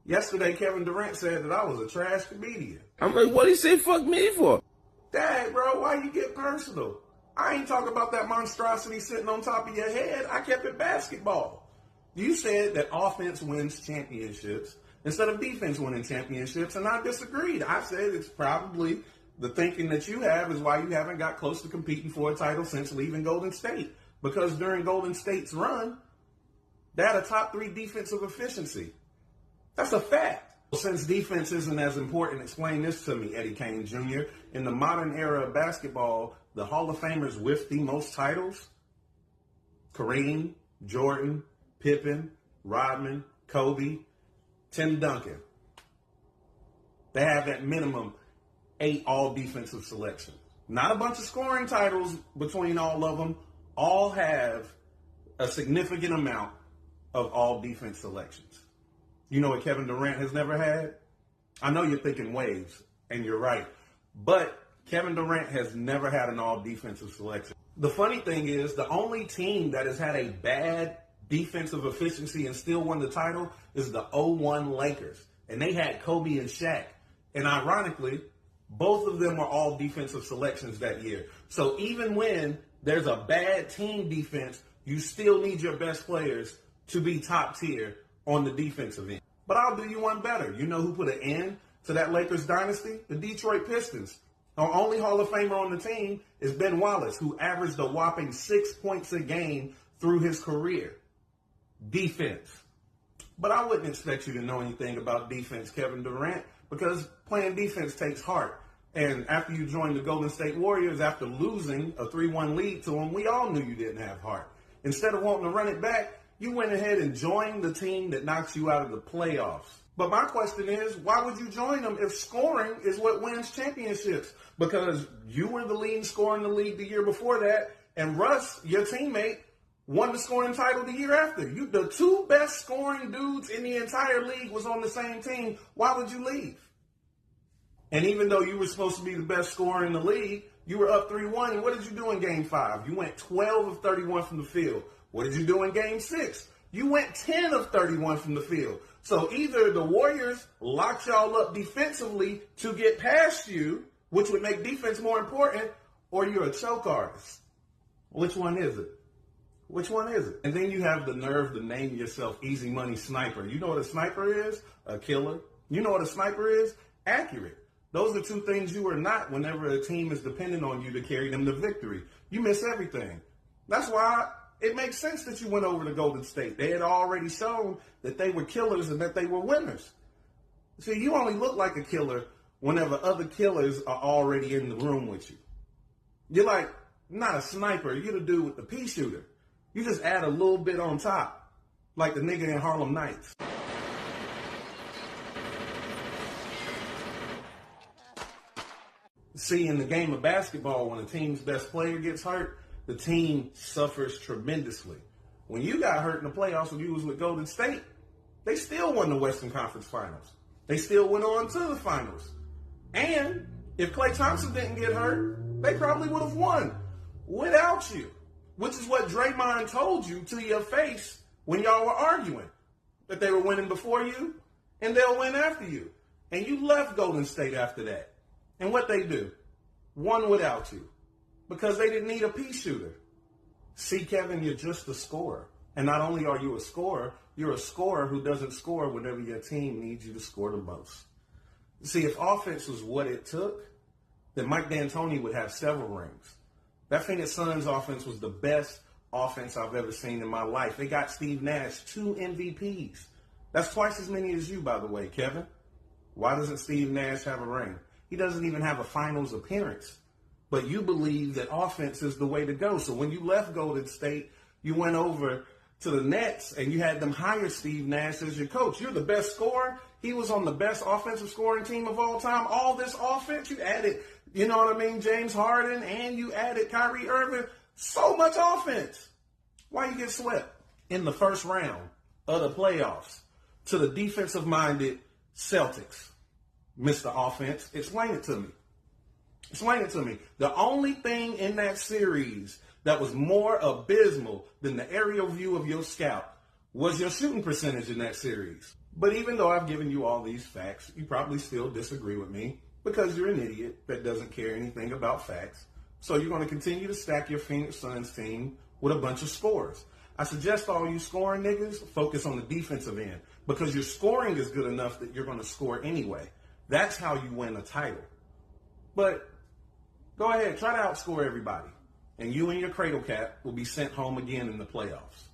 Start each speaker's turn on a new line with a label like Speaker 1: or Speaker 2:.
Speaker 1: Yesterday, Kevin Durant said that I was a trash comedian.
Speaker 2: I'm like, what he say fuck me for?
Speaker 1: Dad, bro, why you get personal? I ain't talking about that monstrosity sitting on top of your head. I kept it basketball. You said that offense wins championships instead of defense winning championships, and I disagreed. I said it's probably the thinking that you have is why you haven't got close to competing for a title since leaving Golden State. Because during Golden State's run, they had a top 3 defensive efficiency. That's a fact. Since defense isn't as important, explain this to me, Eddie Kane Jr. In the modern era of basketball, the Hall of Famers with the most titles, Kareem, Jordan, Pippen, Rodman, Kobe, Tim Duncan. They have at minimum 8 all-defensive selections. Not a bunch of scoring titles between all of them. All have a significant amount of all-defense selections. You know what Kevin Durant has never had? I know you're thinking waves, and you're right. But Kevin Durant has never had an all-defensive selection. The funny thing is, the only team that has had a bad defensive efficiency and still won the title is the 0-1 Lakers. And they had Kobe and Shaq. And ironically, both of them were all defensive selections that year. So even when there's a bad team defense, you still need your best players to be top tier on the defensive end. But I'll do you one better. You know who put an end to that Lakers dynasty? The Detroit Pistons. Our only Hall of Famer on the team is Ben Wallace, who averaged a whopping 6 points a game through his career. Defense. But I wouldn't expect you to know anything about defense, Kevin Durant, because playing defense takes heart. And after you joined the Golden State Warriors, after losing a 3-1 lead to them, we all knew you didn't have heart. Instead of wanting to run it back, you went ahead and joined the team that knocks you out of the playoffs. But my question is, why would you join them if scoring is what wins championships? Because you were the leading scorer in the league the year before that, and Russ, your teammate, won the scoring title the year after. You, the 2 best scoring dudes in the entire league was on the same team. Why would you leave? And even though you were supposed to be the best scorer in the league, you were up 3-1. And what did you do in Game 5? You went 12 of 31 from the field. What did you do in Game 6? You went 10 of 31 from the field. So either the Warriors locked y'all up defensively to get past you, which would make defense more important, or you're a choke artist. Which one is it? Which one is it? And then you have the nerve to name yourself Easy Money Sniper. You know what a sniper is? A killer. You know what a sniper is? Accurate. Those are 2 things you are not whenever a team is dependent on you to carry them to victory. You miss everything. That's why it makes sense that you went over to Golden State. They had already shown that they were killers and that they were winners. See, you only look like a killer whenever other killers are already in the room with you. You're like, not a sniper. You're the dude with the pea shooter. You just add a little bit on top, like the nigga in Harlem Nights. See, in the game of basketball, when a team's best player gets hurt, the team suffers tremendously. When you got hurt in the playoffs when you was with Golden State, they still won the Western Conference Finals. They still went on to the finals. And if Klay Thompson didn't get hurt, they probably would have won without you, which is what Draymond told you to your face when y'all were arguing, that they were winning before you and they'll win after you. And you left Golden State after that. And what they do? Won without you. Because they didn't need a pea shooter. See, Kevin, you're just a scorer. And not only are you a scorer, you're a scorer who doesn't score whenever your team needs you to score the most. See, if offense was what it took, then Mike D'Antoni would have several rings. That Phoenix Suns offense was the best offense I've ever seen in my life. They got Steve Nash 2 MVPs. That's twice as many as you, by the way, Kevin. Why doesn't Steve Nash have a ring? He doesn't even have a finals appearance. But you believe that offense is the way to go. So when you left Golden State, you went over to the Nets and you had them hire Steve Nash as your coach. You're the best scorer. He was on the best offensive scoring team of all time. All this offense, you added, you know what I mean, James Harden, and you added Kyrie Irving. So much offense. Why you get swept in the first round of the playoffs to the defensive-minded Celtics? Mr. Offense, explain it to me. Explain it to me. The only thing in that series that was more abysmal than the aerial view of your scout was your shooting percentage in that series. But even though I've given you all these facts, you probably still disagree with me because you're an idiot that doesn't care anything about facts. So you're going to continue to stack your Phoenix Suns team with a bunch of scores. I suggest all you scoring niggas focus on the defensive end because your scoring is good enough that you're going to score anyway. That's how you win a title. But go ahead, try to outscore everybody. And you and your cradle cap will be sent home again in the playoffs.